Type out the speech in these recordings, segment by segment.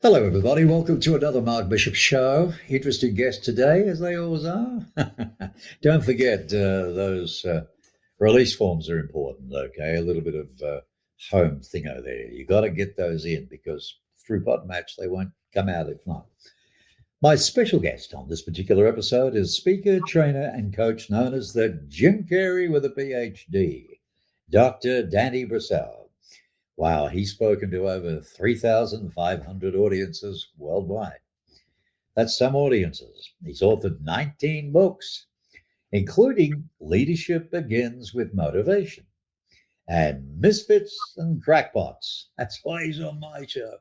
Hello, everybody. Welcome to another Mark Bishop show. Interesting guest today, as they always are. Don't forget those release forms are important, okay? A little bit of home thingo there. You got to get those in because through pot match, they won't come out if not. My special guest on this particular episode is speaker, trainer, and coach known as the Jim Carrey with a PhD, Dr. Danny Brassell. Wow, he's spoken to over 3,500 audiences worldwide. That's some audiences. He's authored 19 books, including Leadership Begins with Motivation and MisFits and Crackpots. That's why he's on my show.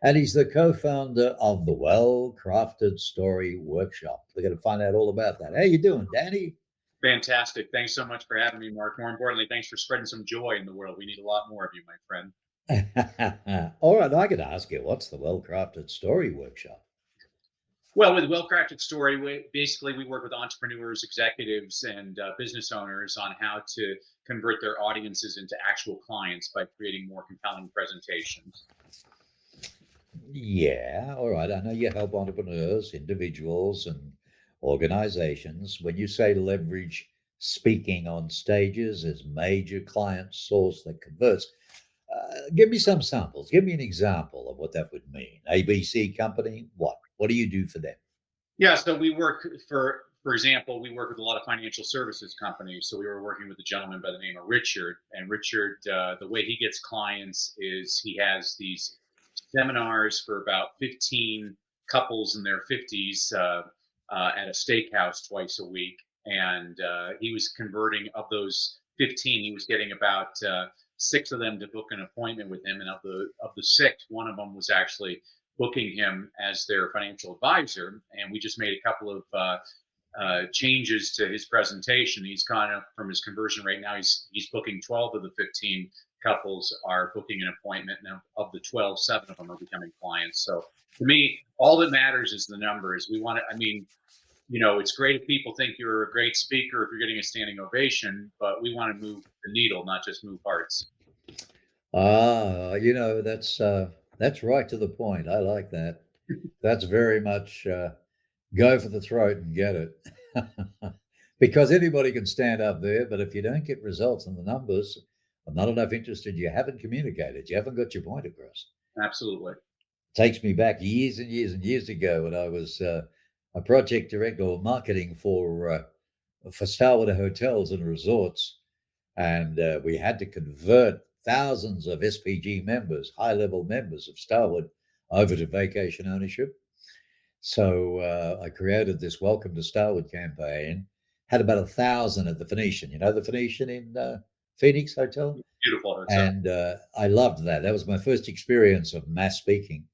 And he's the co-founder of the Well Crafted Story Workshop. We're going to find out all about that. How you doing, Danny? Fantastic. Thanks so much for having me, Mark. More importantly, thanks for spreading some joy in the world. We need a lot more of you, my friend. All right, I could ask you, what's the Well Crafted Story Workshop? Well, with Well Crafted Story, we work with entrepreneurs, executives, and business owners on how to convert their audiences into actual clients by creating more compelling presentations. Yeah, all right. I know you help entrepreneurs, individuals, and organizations. When you say leverage speaking on stages as major client source that converts, give me some samples. Give me an example of what that would mean. ABC company, what? What do you do for them? Yeah, so we work for example, we work with a lot of financial services companies. So we were working with a gentleman by the name of Richard, and Richard, the way he gets clients is he has these seminars for about 15 couples in their 50s at a steakhouse twice a week, and he was converting of those 15. He was getting about six of them to book an appointment with him, and of the six, one of them was actually booking him as their financial advisor. And we just made a couple of changes to his presentation. He's gone up from his conversion rate. Now he's booking 12 of the 15 couples are booking an appointment. Now of the 12, 7 of them are becoming clients. So to me, all that matters is the numbers. We want to, I mean, it's great if people think you're a great speaker, if you're getting a standing ovation, but we want to move the needle, not just move hearts. That's right to the point. I like that. That's very much go for the throat and get it. Because anybody can stand up there, but if you don't get results in the numbers, I'm not enough interested, you haven't communicated, you haven't got your point across. Absolutely. Takes me back years and years and years ago when I was a project director of marketing for Starwood Hotels and Resorts, and we had to convert thousands of SPG members, high-level members of Starwood, over to vacation ownership. So I created this Welcome to Starwood campaign, had about 1,000 at the Phoenician, the Phoenician in Phoenix Hotel. Beautiful hotel. And I loved that. That was my first experience of mass speaking.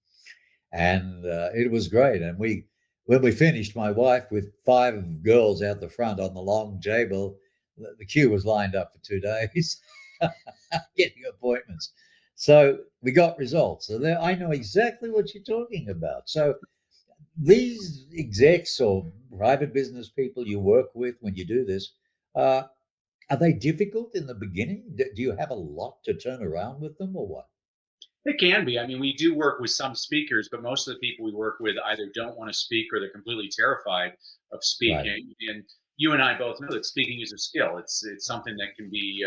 And it was great. And when we finished, my wife with 5 girls out the front on the long table, the queue was lined up for 2 days, getting appointments. So we got results. So there, I know exactly what you're talking about. So these execs or private business people you work with when you do this, are they difficult in the beginning? Do you have a lot to turn around with them or what? It can be. I mean, we do work with some speakers, but most of the people we work with either don't want to speak or they're completely terrified of Right. speaking. And you and I both know that speaking is a skill. It's something that can be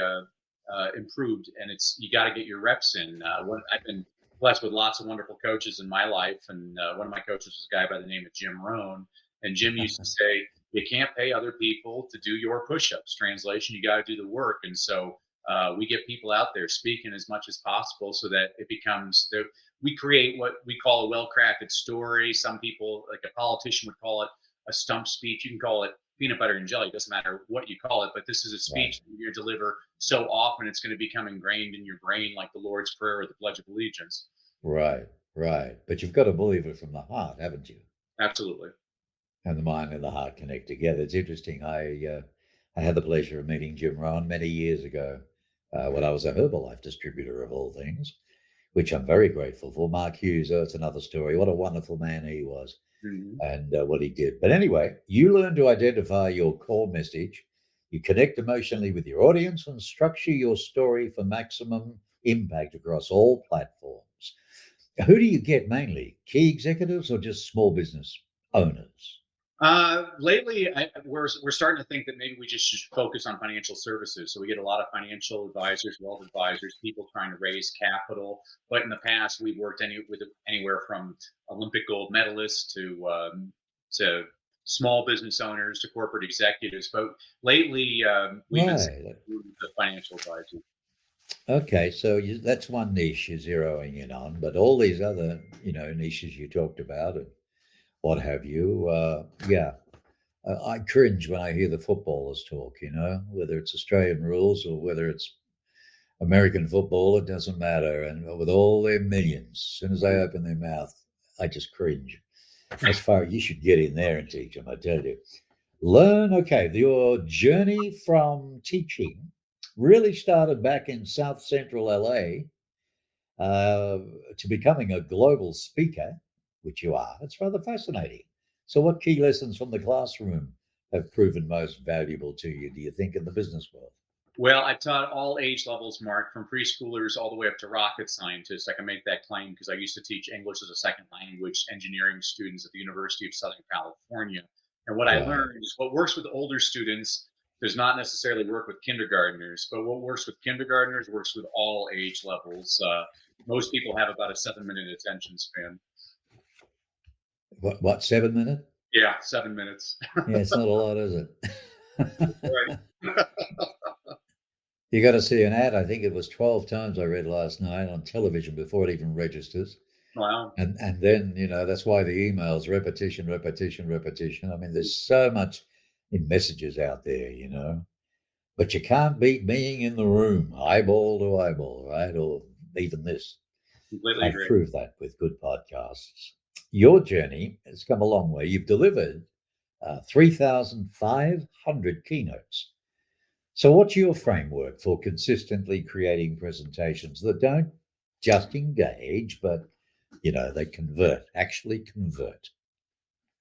improved, and you got to get your reps in. I've been blessed with lots of wonderful coaches in my life, and one of my coaches was a guy by the name of Jim Rohn, and Jim used to say, "You can't pay other people to do your push-ups." Translation: you got to do the work, and so we get people out there speaking as much as possible so that it becomes we create what we call a well-crafted story. Some people, like a politician, would call it a stump speech. You can call it peanut butter and jelly. It doesn't matter what you call it, but this is a Right. speech that you're going to deliver so often it's going to become ingrained in your brain, like the Lord's Prayer or the Pledge of Allegiance. Right. Right. But you've got to believe it from the heart, haven't you? Absolutely. And the mind and the heart connect together. It's interesting. I had the pleasure of meeting Jim Rohn many years ago when I was a Herbalife distributor of all things, which I'm very grateful for. Mark Hughes, that's another story. What a wonderful man he was. Mm-hmm. And what he did. But anyway, you learn to identify your core message, you connect emotionally with your audience, and structure your story for maximum impact across all platforms. Who do you get mainly? Key executives or just small business owners? Lately, we're starting to think that maybe we just should focus on financial services. So we get a lot of financial advisors, wealth advisors, people trying to raise capital. But in the past, we've worked with anywhere from Olympic gold medalists to small business owners to corporate executives. But lately, we've been Right. the financial advisors. Okay, so that's one niche you're zeroing in on, but all these other, niches you talked about and what have you, yeah, I cringe when I hear the footballers talk, whether it's Australian rules or whether it's American football, it doesn't matter. And with all their millions, as soon as they open their mouth, I just cringe. As far as you should get in there and teach them, I tell you. Learn, okay, your journey from teaching really started back in South Central LA to becoming a global speaker, which you are. It's rather fascinating. So, what key lessons from the classroom have proven most valuable to you, do you think, in the business world? Well, I've taught all age levels, Mark, from preschoolers all the way up to rocket scientists. I can make that claim because I used to teach English as a second language engineering students at the University of Southern California. And what I Right. learned is what works with older students does not necessarily work with kindergartners, but what works with kindergartners works with all age levels. Most people have about a 7 minute attention span. What 7 minutes? Yeah, 7 minutes. Yeah, it's not a lot, is it? Right. You got to see an ad. I think it was 12 times I read last night on television before it even registers. Wow. And then, that's why the emails, repetition, repetition, repetition. I mean, there's so much in messages out there, but you can't beat being in the room, eyeball to eyeball, right? Or even this. Completely I've agree. proved that with good podcasts. Your journey has come a long way. You've delivered 3,500 keynotes. So, what's your framework for consistently creating presentations that don't just engage, but they convert, actually convert?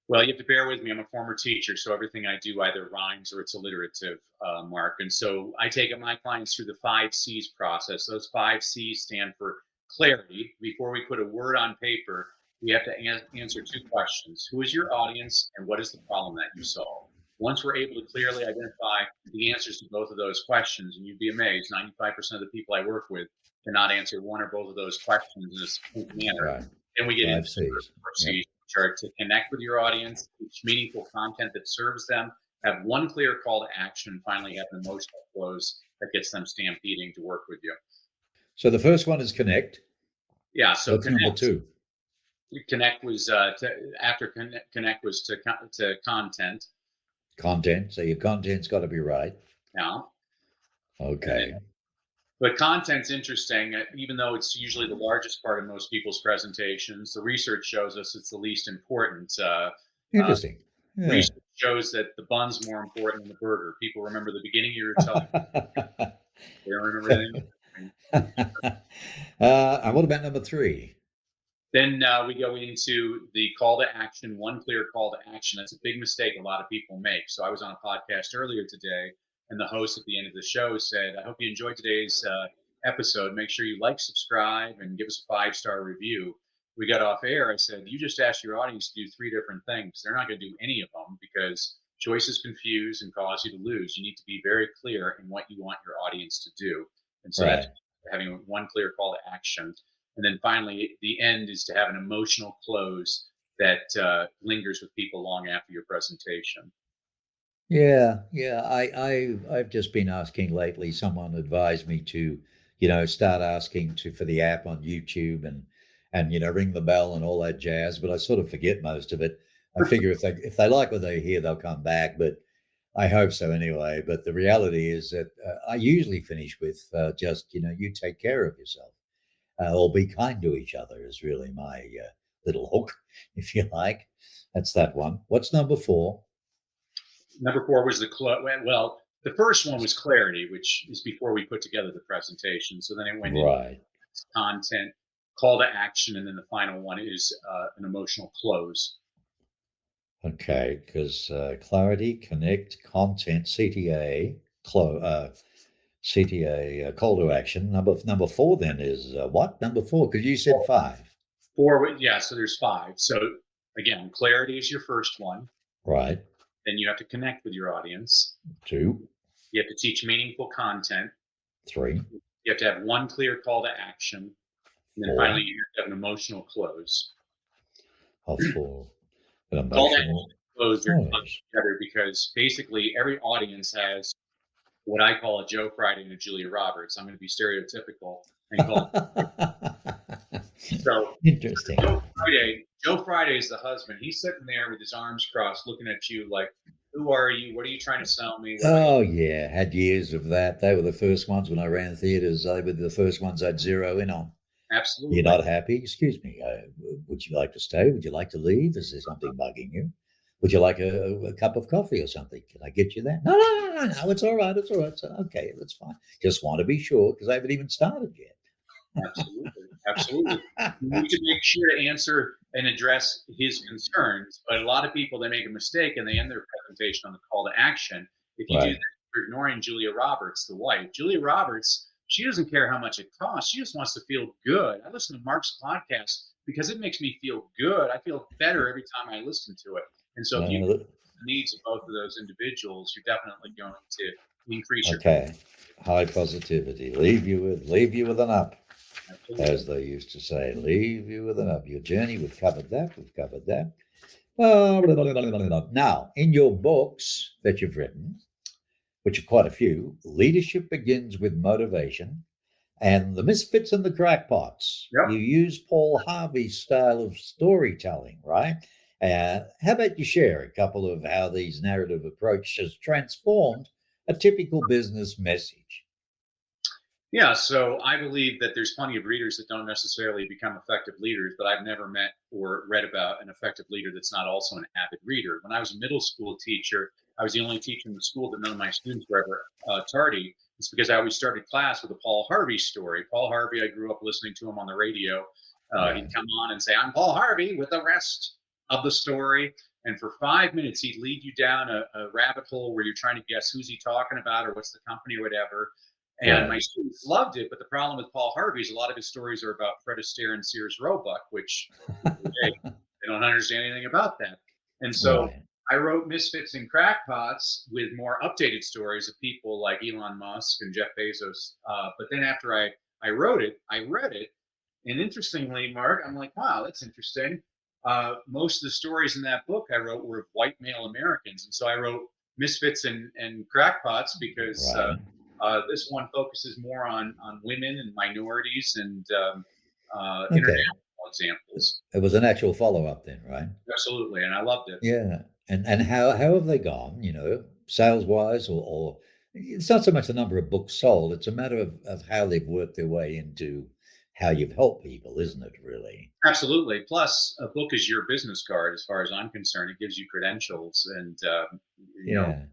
Well, you have to bear with me. I'm a former teacher, so everything I do either rhymes or it's alliterative, Mark. And so I take my clients through the 5 C's process. Those 5 C's stand for clarity. Before we put a word on paper, we have to answer 2 questions. Who is your audience and what is the problem that you solve? Once we're able to clearly identify the answers to both of those questions, and you'd be amazed, 95% of the people I work with cannot answer one or both of those questions in a succinct manner. Right. Then we get into 5 C's. Yep. C's, which are to connect with your audience, teach meaningful content that serves them, have one clear call to action, and finally have an emotional close that gets them stampeding to work with you. So the first one is connect. Yeah. So what's number two? Connect was after connect was to content. Content. So your content's got to be right. Yeah. Okay. But content's interesting, even though it's usually the largest part of most people's presentations. The research shows us it's the least important. Interesting. Yeah. Research shows that the bun's more important than the burger. People remember the beginning of your telling. They don't remember anything. And what about number three? Then we go into the call to action, one clear call to action. That's a big mistake a lot of people make. So I was on a podcast earlier today, and the host at the end of the show said, I hope you enjoyed today's episode. Make sure you like, subscribe, and give us a 5-star review. We got off air. I said, you just asked your audience to do 3 different things. They're not going to do any of them because choices confuse and cause you to lose. You need to be very clear in what you want your audience to do. And so that's having one clear call to action. And then finally, the end is to have an emotional close that lingers with people long after your presentation. Yeah. I've just been asking lately. Someone advised me to, start asking for the app on YouTube and ring the bell and all that jazz. But I sort of forget most of it. I figure if they like what they hear, they'll come back. But I hope so anyway. But the reality is that I usually finish with just you take care of yourself. Or be kind to each other is really my little hook, if you like. That's that one. What's number 4? Number 4 was well, the first one was clarity, which is before we put together the presentation. So then it went into content, call to action, and then the final one is an emotional close. Okay, because clarity, connect, content, CTA, CTA, call to action. Number 4 then is what? Number 4, because you said 5. 4, yeah, so there's 5. So again, clarity is your first one. Right. Then you have to connect with your audience. 2, You have to teach meaningful content. 3, You have to have one clear call to action. And then 4, finally, you have to have an emotional close. or 4. An Call to action emotional and close are tied close. together because basically every audience has what I call a Joe Friday and a Julia Roberts. I'm going to be stereotypical and call it. So Interesting. Joe Friday is the husband. He's sitting there with his arms crossed, looking at you like, "Who are you? What are you trying to sell me? What am I?" Oh yeah, had years of that. They were the first ones when I ran theatres. They were the first ones I'd zero in on. You're Absolutely. not happy? Excuse me. Would you like to stay? Would you like to leave? Is there something bugging you? Would you like a cup of coffee or something? Can I get you that? No, no, no, no, no. It's all right. It's all right. So, okay, that's fine. Just want to be sure because I haven't even started yet. Absolutely. Absolutely. You need to make sure to answer and address his concerns. But a lot of people, they make a mistake and they end their presentation on the call to action. If you do Right. that, you're ignoring Julia Roberts, the wife. Julia Roberts, she doesn't care how much it costs. She just wants to feel good. I listen to Mark's podcast because it makes me feel good. I feel better every time I listen to it. And so if you Uh, the needs of both of those individuals, you're definitely going to increase your okay. High positivity. Leave you with an up, as absolutely. they used to say. Leave you with an up. Your journey. We've covered that. We've covered that. Now, in your books that you've written, which are quite a few, Leadership Begins with Motivation and The Misfits and the Crackpots, Yep. you use Paul Harvey's style of storytelling, right? How about you share a couple of how these narrative approaches transformed a typical business message? Yeah, so I believe that there's plenty of readers that don't necessarily become effective leaders, but I've never met or read about an effective leader that's not also an avid reader. When I was a middle school teacher, I was the only teacher in the school that none of my students were ever tardy. It's because I always started class with a Paul Harvey story. Paul Harvey, I grew up listening to him on the radio. He'd Right. come on and say, "I'm Paul Harvey," with the rest of the story. And for 5 minutes, he'd lead you down a rabbit hole where you're trying to guess who's he talking about or what's the company or whatever. And my Right. students loved it, but the problem with Paul Harvey is a lot of his stories are about Fred Astaire and Sears Roebuck, which they don't understand anything about that. And so Right. I wrote Misfits and Crackpots with more updated stories of people like Elon Musk and Jeff Bezos. But then after I wrote it, I read it. And interestingly, Mark, I'm like, wow, that's interesting. Most of the stories in that book I wrote were of white male Americans. And so I wrote Misfits and Crackpots because Right. this one focuses more on women and minorities and Okay. international examples. It was an actual follow up then, right? Absolutely, and I loved it. Yeah. And how have they gone, sales wise or it's not so much the number of books sold, it's a matter of how they've worked their way into how you've helped people, isn't it, really? Absolutely. Plus, a book is your business card, as far as I'm concerned. It gives you credentials, and you know, Yeah.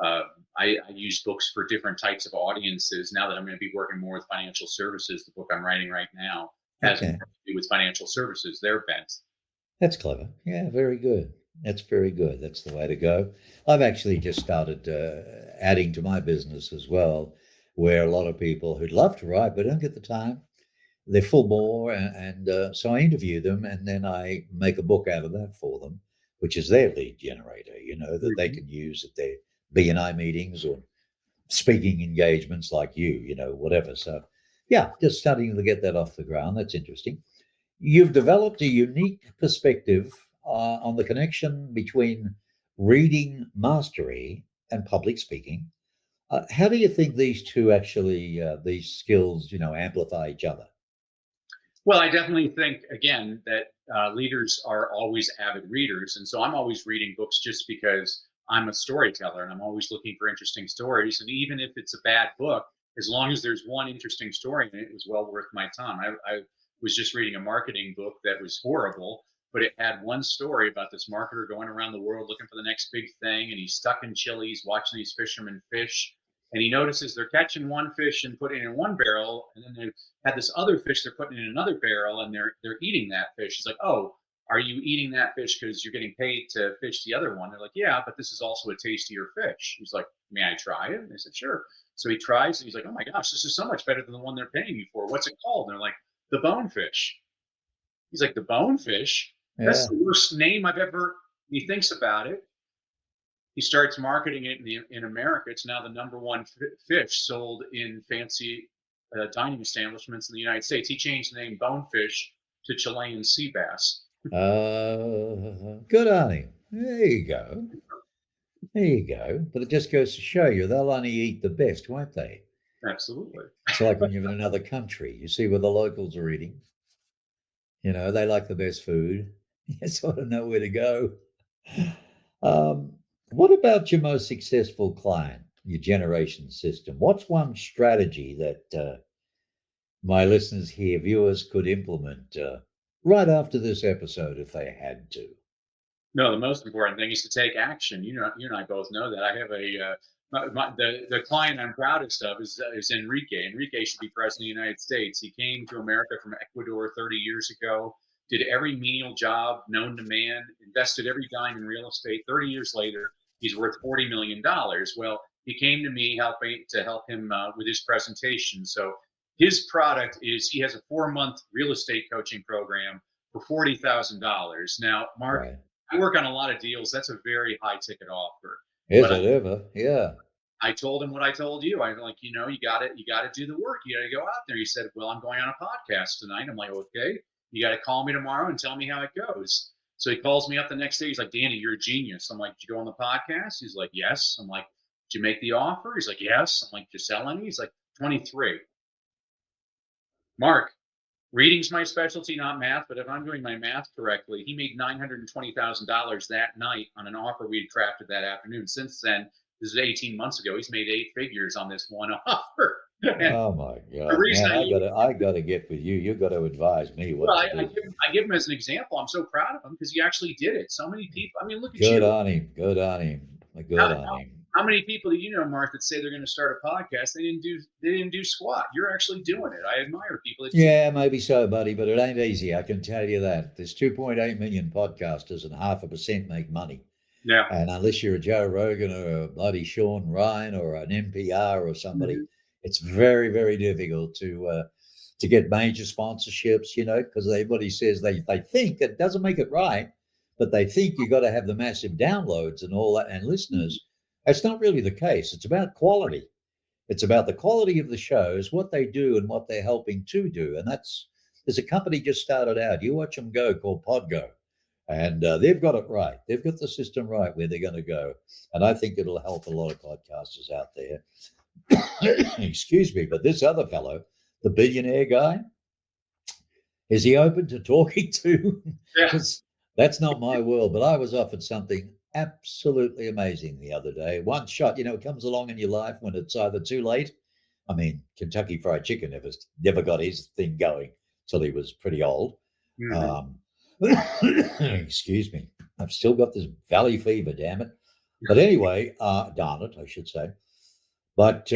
uh, I use books for different types of audiences. Now that I'm going to be working more with financial services, the book I'm writing right now has more Okay. to do with financial services. Their bent. That's clever. Yeah, very good. That's very good. That's the way to go. I've actually just started adding to my business as well, where a lot of people who'd love to write but don't get the time, they're full bore, and so I interview them, and then I make a book out of that for them, which is their lead generator. That they Mhm. can use at their BNI meetings or speaking engagements like whatever. So, yeah, just starting to get that off the ground. That's interesting. You've developed a unique perspective on the connection between reading mastery and public speaking. How do you think these two actually, these skills, amplify each other? Well, I definitely think again that leaders are always avid readers, and so I'm always reading books just because I'm a storyteller and I'm always looking for interesting stories. And even if it's a bad book, as long as there's one interesting story in it, it was well worth my time. I was just reading a marketing book that was horrible, but it had one story about this marketer going around the world looking for the next big thing, and he's stuck in Chile, he's watching these fishermen fish. And he notices they're catching one fish and putting it in one barrel, and then they had this other fish they're putting in another barrel and they're eating that fish. He's like, "Oh, are you eating that fish because you're getting paid to fish the other one?" They're like, "Yeah, but this is also a tastier fish." He's like, "May I try it?" And they said, "Sure." So he tries and he's like, "Oh my gosh, this is so much better than the one they're paying me for. What's it called?" And they're like, "The bonefish." He's like, the bonefish? That's Yeah. the worst name I've ever. He thinks about it. He starts marketing it in America. It's now the number one fish sold in fancy dining establishments in the United States. He changed the name bonefish to Chilean sea bass. Good on him. There you go. There you go. But it just goes to show you they'll only eat the best, won't they? Absolutely. It's like when you're in another country, you see where the locals are eating. You know, they like the best food. You sort of know where to go. Um, what about your most successful client, your generation system? What's one strategy that my listeners here, viewers, could implement right after this episode if they had to? No, the most important thing is to take action. You and I both know that. I have the client I'm proudest of is Enrique. Enrique should be president of the United States. He came to America from Ecuador 30 years ago, did every menial job known to man, invested every dime in real estate. 30 years later, he's worth $40 million. Well, he came to me to help him with his presentation. So his product is he has a 4-month real estate coaching program for $40,000. Now, Mark, Right. I work on a lot of deals. That's a very high ticket offer. Is But it ever? Yeah. I told him what I told you. I'm like, you got to do the work. You got to go out there. He said, well, I'm going on a podcast tonight. I'm like, okay, you got to call me tomorrow and tell me how it goes. So he calls me up the next day. He's like, Danny, you're a genius. I'm like, did you go on the podcast? He's like, yes. I'm like, did you make the offer? He's like, yes. I'm like, did you sell any? He's like, 23. Mark, reading's my specialty, not math, but if I'm doing my math correctly, he made $920,000 that night on an offer we had crafted that afternoon. Since then, this is 18 months ago, he's made 8 figures on this one offer. And Oh my the God, reason man! I gotta get with you. You got to advise me what well, to I do. give him as an example. I'm so proud of him because he actually did it. So many people. I mean, look at Good you. on him. Good on him. How, Good on him. how many people do you know, Mark, that say they're going to start a podcast? They didn't do squat. You're actually doing it. I admire people that do. Yeah, maybe so, buddy, but it ain't easy. I can tell you that. There's 2.8 million podcasters, and 0.5% make money. Yeah. And unless you're a Joe Rogan or a bloody Sean Ryan or an NPR or somebody, Mhm. it's very, very difficult to get major sponsorships. You know, because everybody says they think it doesn't make it right, but they think you got to have the massive downloads and all that and listeners. That's not really the case. It's about quality. It's about the quality of the shows, what they do, and what they're helping to do. And there's a company just started out. You watch them go called Podgo, and they've got it right. They've got the system right where they're going to go, and I think it'll help a lot of podcasters out there. Excuse me, but this other fellow, the billionaire guy, is he open to talking to? Yeah. Because that's not my world. But I was offered something absolutely amazing the other day. One shot, it comes along in your life when it's either too late. I mean, Kentucky Fried Chicken never got his thing going till he was pretty old. Mhm. Excuse me. I've still got this valley fever, damn it. But anyway, darn it, I should say. But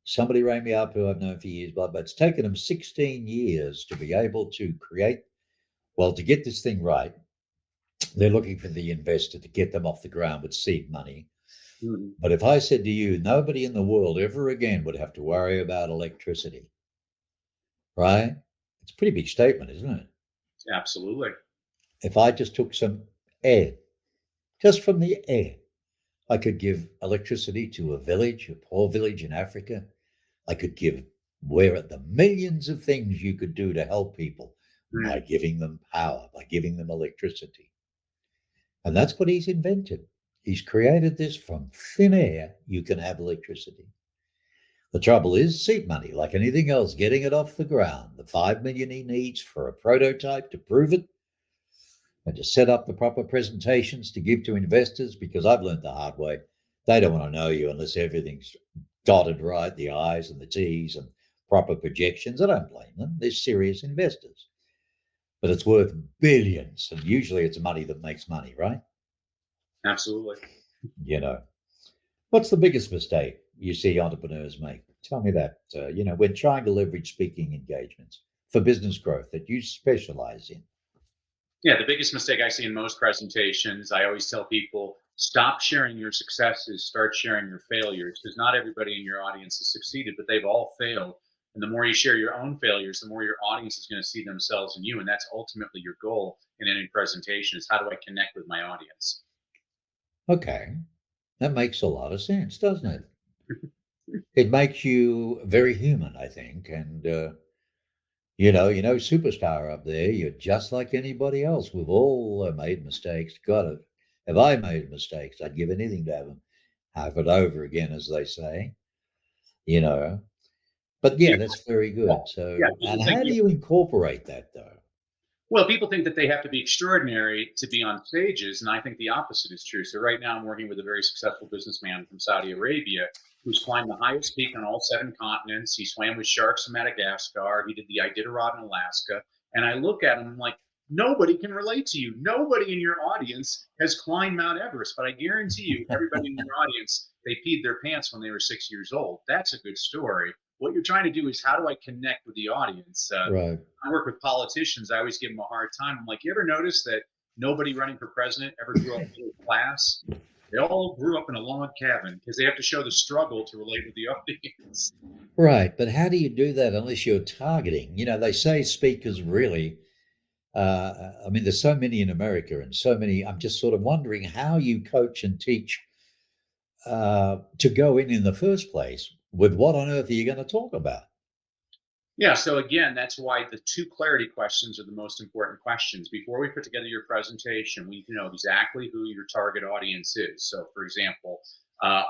somebody rang me up who I've known for years, but it's taken them 16 years to be able to to get this thing right. They're looking for the investor to get them off the ground with seed money. Mhm. But if I said to you, nobody in the world ever again would have to worry about electricity, right? It's a pretty big statement, isn't it? Absolutely. If I just took some air, just from the air, I could give electricity to a poor village in Africa. I could give where are the millions of things you could do to help people by Mhm. giving them power, by giving them electricity. And that's what he's invented. He's created this from thin air. You can have electricity. The trouble is seed money, like anything else, getting it off the ground. The 5 million he needs for a prototype to prove it and to set up the proper presentations to give to investors, because I've learned the hard way. They don't want to know you unless everything's dotted right, the I's and the T's and proper projections. I don't blame them. They're serious investors. But it's worth billions. And usually it's money that makes money, right? Absolutely. You know, what's the biggest mistake you see entrepreneurs make? Tell me that, when trying to leverage speaking engagements for business growth that you specialize in. Yeah, the biggest mistake I see in most presentations, I always tell people stop sharing your successes, start sharing your failures, because not everybody in your audience has succeeded, but they've all failed. And the more you share your own failures, the more your audience is going to see themselves in you. And that's ultimately your goal in any presentation is how do I connect with my audience? Okay. That makes a lot of sense, doesn't it? It makes you very human, I think. And, superstar up there, you're just like anybody else. We've all made mistakes. Got it. If I made mistakes, I'd give anything to have it over again, as they say, you know. But yeah, Yeah, that's very good. yeah. So, and People think how do you incorporate that though? Well, people think that they have to be extraordinary to be on stages, and I think the opposite is true. So right now, I'm working with a very successful businessman from Saudi Arabia who's climbed the highest peak on all 7 continents. He swam with sharks in Madagascar. He did the Iditarod in Alaska. And I look at him and I'm like, nobody can relate to you. Nobody in your audience has climbed Mount Everest, but I guarantee you, everybody in your audience, they peed their pants when they were 6 years old. That's a good story. What you're trying to do is how do I connect with the audience? Right. I work with politicians. I always give them a hard time. I'm like, you ever notice that nobody running for president ever grew up middle class? They all grew up in a log cabin because they have to show the struggle to relate with the audience. Right. But how do you do that unless you're targeting? They say speakers really, I mean, there's so many in America and so many. I'm just sort of wondering how you coach and teach to go in the first place with what on earth are you going to talk about? Yeah, so again, that's why the 2 clarity questions are the most important questions. Before we put together your presentation, we need to know exactly who your target audience is. So, for example, uh,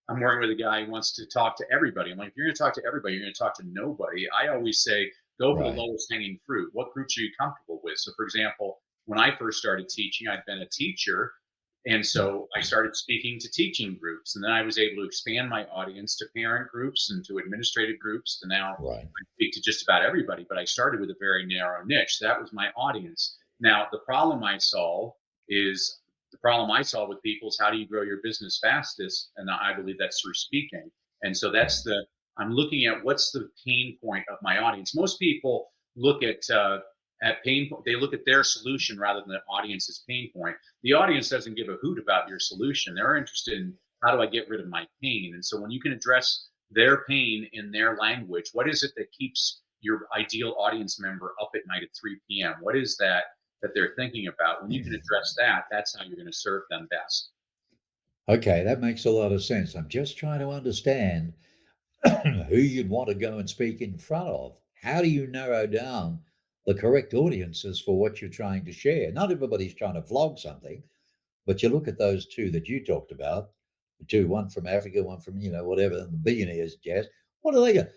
I'm working with a guy who wants to talk to everybody. I'm like, if you're going to talk to everybody, you're going to talk to nobody. I always say, go for the Right. lowest hanging fruit. What groups are you comfortable with? So, for example, when I first started teaching, I'd been a teacher. And so I started speaking to teaching groups. And then I was able to expand my audience to parent groups and to administrative groups. And now Right. I speak to just about everybody, but I started with a very narrow niche. That was my audience. Now, the problem I solve with people is how do you grow your business fastest? And I believe that's through speaking. And so Right. I'm looking at what's the pain point of my audience. Most people look at pain, they look at their solution rather than the audience's pain point. The audience doesn't give a hoot about your solution. They're interested in how do I get rid of my pain? And so when you can address their pain in their language, what is it that keeps your ideal audience member up at night at 3 p.m.? What is that they're thinking about? When you can address that, that's how you're going to serve them best. Okay, that makes a lot of sense. I'm just trying to understand who you'd want to go and speak in front of. How do you narrow down the correct audiences for what you're trying to share? Not everybody's trying to vlog something, but you look at those two that you talked about, the two, one from Africa, one from, whatever, the billionaires, Jazz. What are they going?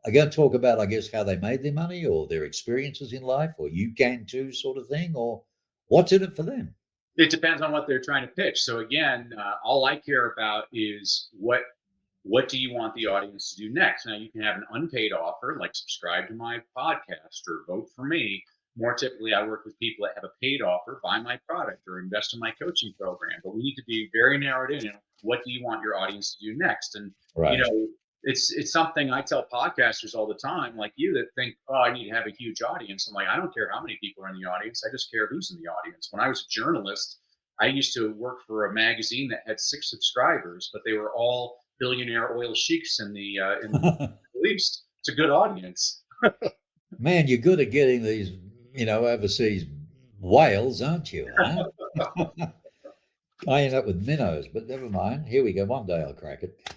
Are going to talk about, I guess, how they made their money or their experiences in life, or you can too, sort of thing, or what's in it for them? It depends on what they're trying to pitch. So again, all I care about is what do you want the audience to do next? Now, you can have an unpaid offer like subscribe to my podcast or vote for me. More typically, I work with people that have a paid offer, buy my product or invest in my coaching program. But we need to be very narrowed in. What do you want your audience to do next? And you Right. know, it's something I tell podcasters all the time, like you, that think, oh, I need to have a huge audience. I'm like, I don't care how many people are in the audience. I just care who's in the audience. When I was a journalist, I used to work for a magazine that had 6 subscribers, but they were all billionaire oil sheiks in the Middle East. It's a good audience. Man, you're good at getting these, overseas whales, aren't you? Huh? I end up with minnows, but never mind. Here we go. One day I'll crack it.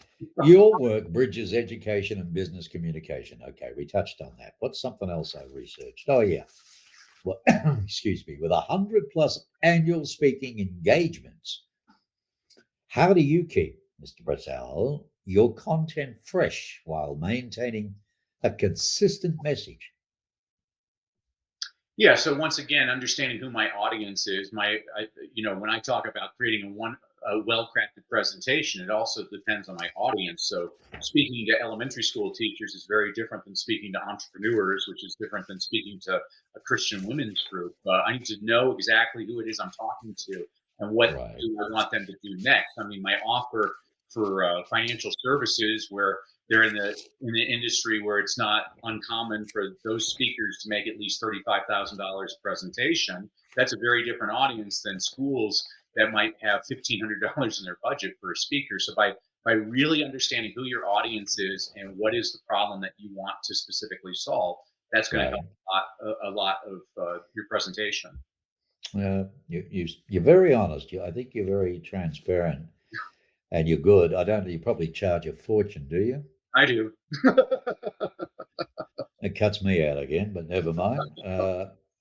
Your work bridges education and business communication. Okay, we touched on that. What's something else I researched? Oh, yeah. Well, excuse me. With 100 plus annual speaking engagements, how do you keep, Mr. Brassell, your content fresh while maintaining a consistent message? Yeah. So once again, understanding who my audience is, when I talk about creating a well-crafted presentation, it also depends on my audience. So speaking to elementary school teachers is very different than speaking to entrepreneurs, which is different than speaking to a Christian women's group. I need to know exactly who it is I'm talking to and what Right. do I want them to do next. I mean, my offer for financial services, where they're in the industry where it's not uncommon for those speakers to make at least $35,000 a presentation. That's a very different audience than schools that might have $1,500 in their budget for a speaker. So by by really understanding who your audience is and what is the problem that you want to specifically solve. That's going to Right. help a lot of your presentation. You're very honest. I think you're very transparent, and you're good. I don't. You probably charge a fortune, do you? I do. It cuts me out again, but never mind.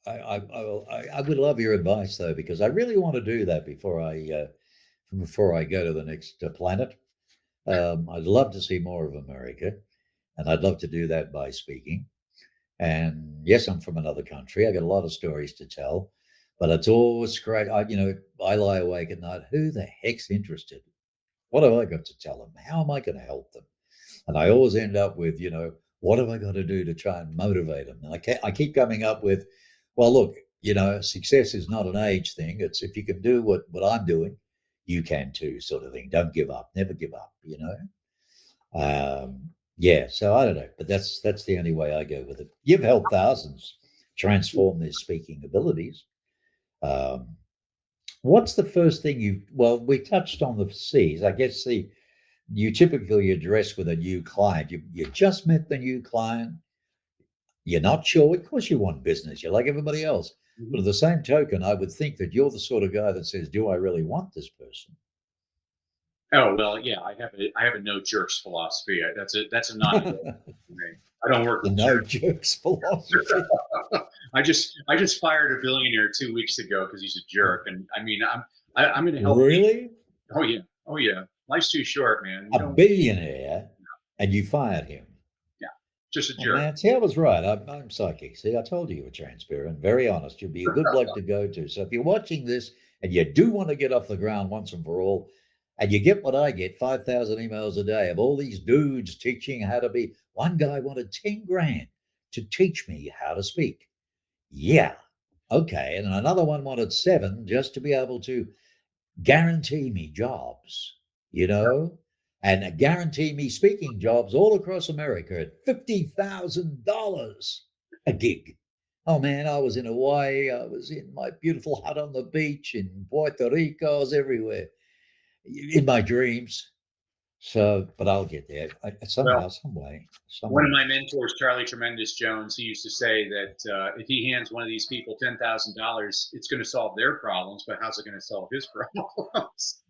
I would love your advice though, because I really want to do that before I go to the next planet. I'd love to see more of America, and I'd love to do that by speaking. And yes, I'm from another country. I got a lot of stories to tell, but it's always great. I lie awake at night. Who the heck's interested? What have I got to tell them? How am I going to help them? And I always end up with, what have I got to do to try and motivate them? And I keep coming up with, well, look, success is not an age thing. It's if you can do what I'm doing, you can too, sort of thing. Don't give up. Never give up, Yeah, so I don't know, but that's the only way I go with it. You've helped thousands transform their speaking abilities. What's the first thing well, we touched on the C's. I guess you typically address with a new client. You just met the new client. You're not sure. Of course you want business. You're like everybody else. Mm-hmm. But at the same token, I would think that you're the sort of guy that says, do I really want this person? Oh, well, yeah, I have a no jerks philosophy. That's a non-negotiable for me. I don't work with no jerks philosophy. I just fired a billionaire 2 weeks ago because he's a jerk, and I mean I'm going to help. Really? People. Oh yeah. Life's too short, man. A billionaire, and you fired him. Yeah, just a jerk. Man, see, I was right. I'm psychic. See, I told you were transparent, very honest. You'd be a good bloke to go to. So if you're watching this and you do want to get off the ground once and for all, and you get what I get, 5,000 emails a day of all these dudes teaching how to be. One guy wanted 10 grand to teach me how to speak. Yeah. Okay. And another one wanted 7 just to be able to guarantee me jobs, and guarantee me speaking jobs all across America at $50,000 a gig. Oh man, I was in Hawaii. I was in my beautiful hut on the beach in Puerto Rico. I was everywhere in my dreams. So, but I'll get there somehow, some way. One of my mentors, Charlie Tremendous Jones, he used to say that if he hands one of these people $10,000, it's going to solve their problems, but how's it going to solve his problems?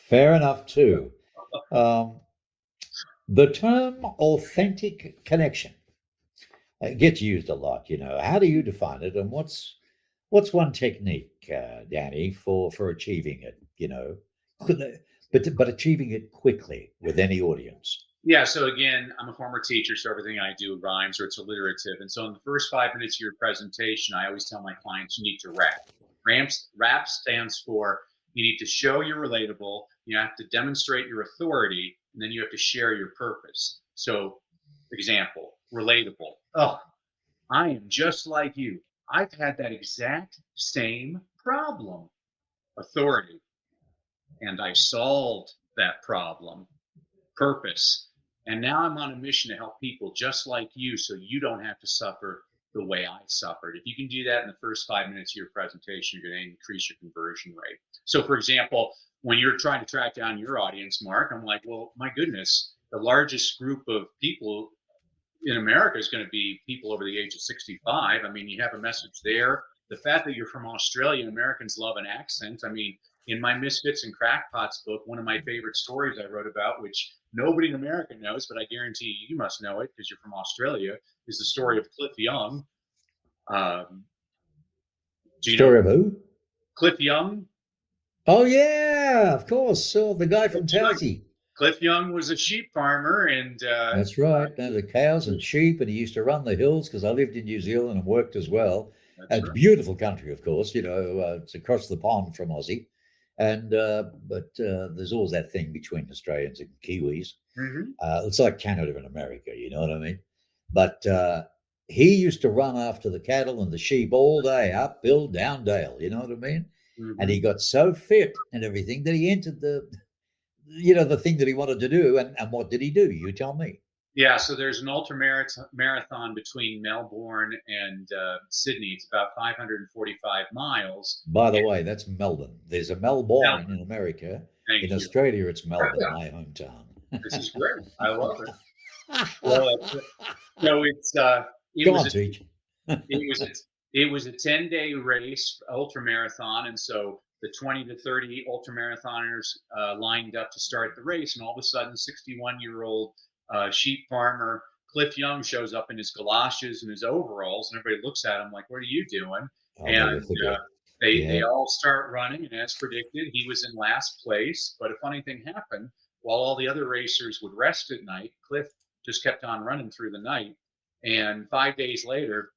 Fair enough, too. The term authentic connection gets used a lot. How do you define it, and what's one technique, Danny, for achieving it? But achieving it quickly with any audience. Yeah. So again, I'm a former teacher, so everything I do rhymes or it's alliterative. And so in the first 5 minutes of your presentation, I always tell my clients you need to rap. Rap stands for you need to show you're relatable, you have to demonstrate your authority, and then you have to share your purpose. So, example, relatable. Oh, I am just like you. I've had that exact same problem. Authority. And I solved that problem. Purpose. And now I'm on a mission to help people just like you so you don't have to suffer the way I suffered. If you can do that in the first 5 minutes of your presentation, you're going to increase your conversion rate. So, for example, when you're trying to track down your audience, Mark, I'm like, well, my goodness, the largest group of people in America is going to be people over the age of 65. I mean, you have a message there. The fact that you're from Australia, Americans love an accent. I mean, in my MisFits and Crackpots book, one of my favorite stories I wrote about, which nobody in America knows, but I guarantee you must know it because you're from Australia, is the story of Cliff Young. Story of who? Cliff Young. Oh, yeah, of course. So the guy from Tassie. Cliff Young was a sheep farmer, and that's right. The cows and sheep, and he used to run the hills because I lived in New Zealand and worked as well. It's a beautiful country, of course. It's across the pond from Aussie, and but there's always that thing between Australians and Kiwis. Mm-hmm. It's like Canada and America, you know what I mean? But he used to run after the cattle and the sheep all day, uphill, down dale. You know what I mean? Mm-hmm. And he got so fit and everything that he entered the thing that he wanted to do. And what did he do? You tell me. Yeah, so there's an ultra marathon between Melbourne and Sydney. It's about 545 miles. By the way, that's Melbourne. There's a Melbourne in America, Thank In you. Australia, it's Melbourne, my hometown. This is great. I love it. Well, so it Go was on, a Teach. it was a it was a 10-day race, ultra marathon, and so the 20 to 30 ultra marathoners lined up to start the race, and all of a sudden, 61-year-old sheep farmer Cliff Young shows up in his galoshes and his overalls, and everybody looks at him like, "What are you doing?" I'll never And forget. they Yeah. all start running, and as predicted, he was in last place. But a funny thing happened: while all the other racers would rest at night, Cliff just kept on running through the night. And 5 days later,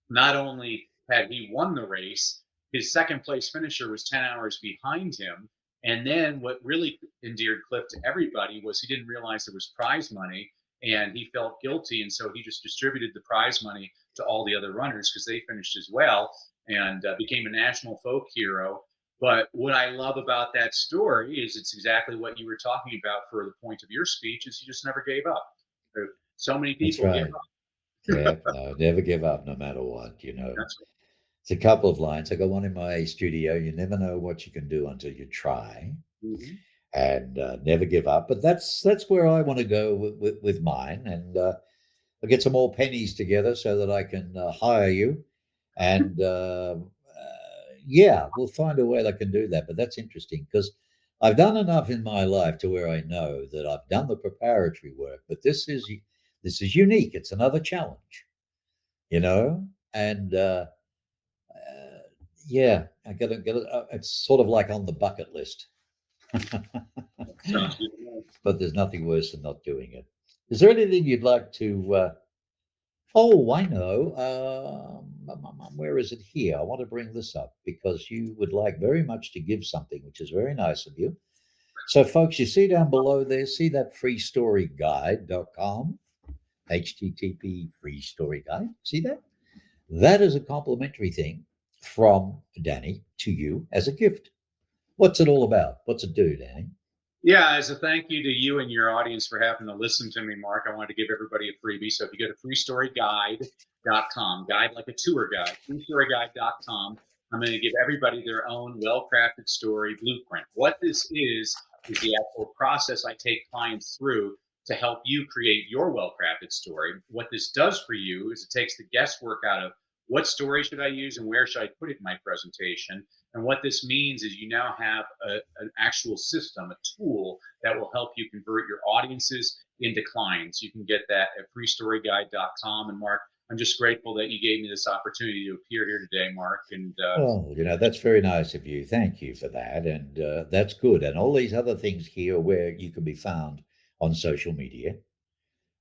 not only had he won the race, his second place finisher was 10 hours behind him. And then what really endeared Cliff to everybody was he didn't realize there was prize money and he felt guilty. And so he just distributed the prize money to all the other runners because they finished as well and became a national folk hero. But what I love about that story is it's exactly what you were talking about for the point of your speech is he just never gave up. So many That's people give right. up. Yeah, no, never give up no matter what, That's It's a couple of lines. I got one in my studio. You never know what you can do until you try, mhm. and never give up. But that's where I want to go with mine, and I'll get some more pennies together so that I can hire you, and yeah, we'll find a way that I can do that. But that's interesting because I've done enough in my life to where I know that I've done the preparatory work, but this is unique. It's another challenge, and yeah, I got to get it. It's sort of like on the bucket list, Sounds good to me. but there's nothing worse than not doing it. Is there anything you'd like to? Oh, I know. Where is it here? I want to bring this up because you would like very much to give something, which is very nice of you. So, folks, you see down below there, see that freestoryguide.com, HTTP free story guide. See that? That is a complimentary thing from Danny to you as a gift. What's it all about? What's it do, Danny? Yeah, as a thank you to you and your audience for having to listen to me, Mark, I wanted to give everybody a freebie. So if you go to freestoryguide.com, guide like a tour guide, freestoryguide.com, I'm going to give everybody their own well-crafted story blueprint. What this is the actual process I take clients through to help you create your well-crafted story. What this does for you is it takes the guesswork out of what story should I use and where should I put it in my presentation. And what this means is you now have an actual system, a tool that will help you convert your audiences into clients. You can get that at freestoryguide.com. And Mark, I'm just grateful that you gave me this opportunity to appear here today, Mark. And Oh, that's very nice of you. Thank you for that. And that's good. And all these other things here where you can be found on social media,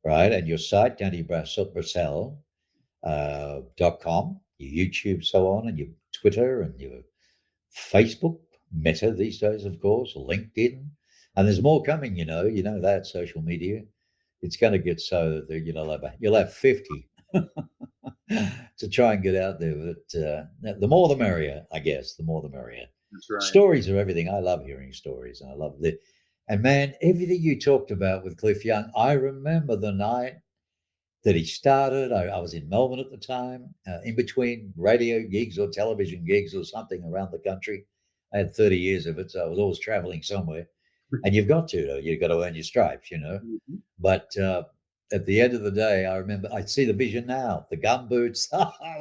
right? And your site, Brassell, .com, your YouTube, so on, and your Twitter and your Facebook, Meta these days, of course, LinkedIn, and there's more coming. That social media, it's going to get so that you'll have 50 to try and get out there. But the more the merrier, I guess. The more the merrier. that's right. Stories are everything. I love hearing stories, and I love the. And man, everything you talked about with Cliff Young, I remember the night that he started. I was in Melbourne at the time, in between radio gigs or television gigs or something around the country. I had 30 years of it, so I was always traveling somewhere. And you've got to, you've got to earn your stripes. Mm-hmm. But at the end of the day, I remember, I see the vision now, the gumboots.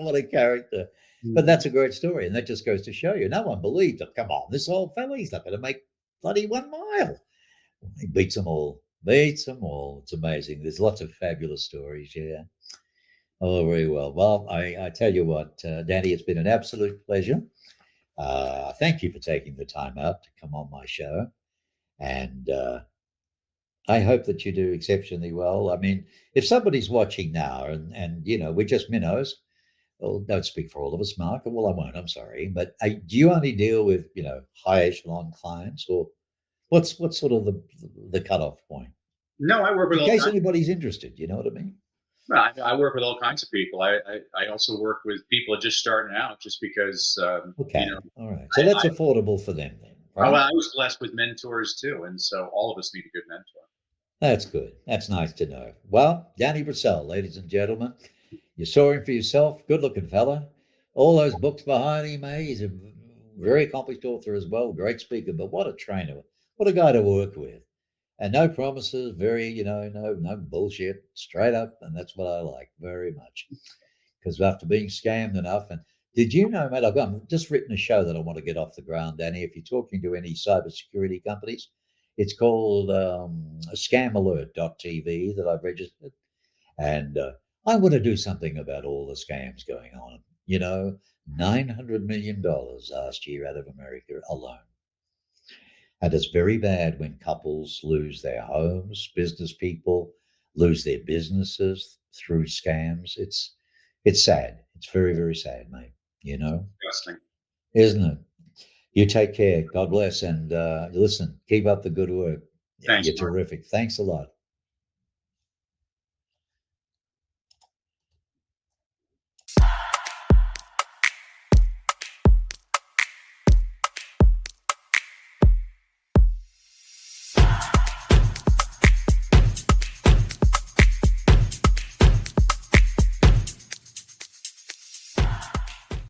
What a character. But that's a great story. And that just goes to show you, no one believed him. Come on, this old fella, he's not going to make bloody 1 mile. He beats them all. Beats them all. It's amazing. There's lots of fabulous stories. Yeah. Oh, very well. Well, I tell you what, Danny, it's been an absolute pleasure. Thank you for taking the time out to come on my show. And I hope that you do exceptionally well. I mean, if somebody's watching now and we're just minnows, well, don't speak for all of us, Mark. Well, I won't. I'm sorry. But do you only deal with, high echelon clients, or what's sort of the cutoff point? No, I work with In all case kinds. anybody's interested, you know what I mean? I work with all kinds of people. I also work with people just starting out, just because Okay. All right. So that's affordable for them then, right? I was blessed with mentors too, and so all of us need a good mentor. That's good. That's nice to know. Well, Danny Brassell, ladies and gentlemen, you saw him for yourself. Good looking fella. All those books behind him, He's a very accomplished author as well. Great speaker, but what a trainer. What a guy to work with. And no promises, very, no bullshit, straight up. And that's what I like very much. Because after being scammed enough, and did you know, mate, I've just written a show that I want to get off the ground, Danny. If you're talking to any cybersecurity companies, it's called scamalert.tv that I've registered. And I want to do something about all the scams going on. $900 million last year out of America alone. And it's very bad when couples lose their homes, business people lose their businesses through scams. It's sad. It's very, very sad, mate. Disgusting. Isn't it? You take care. God bless. And listen, keep up the good work. Thanks, You're Mark. terrific. Thanks a lot.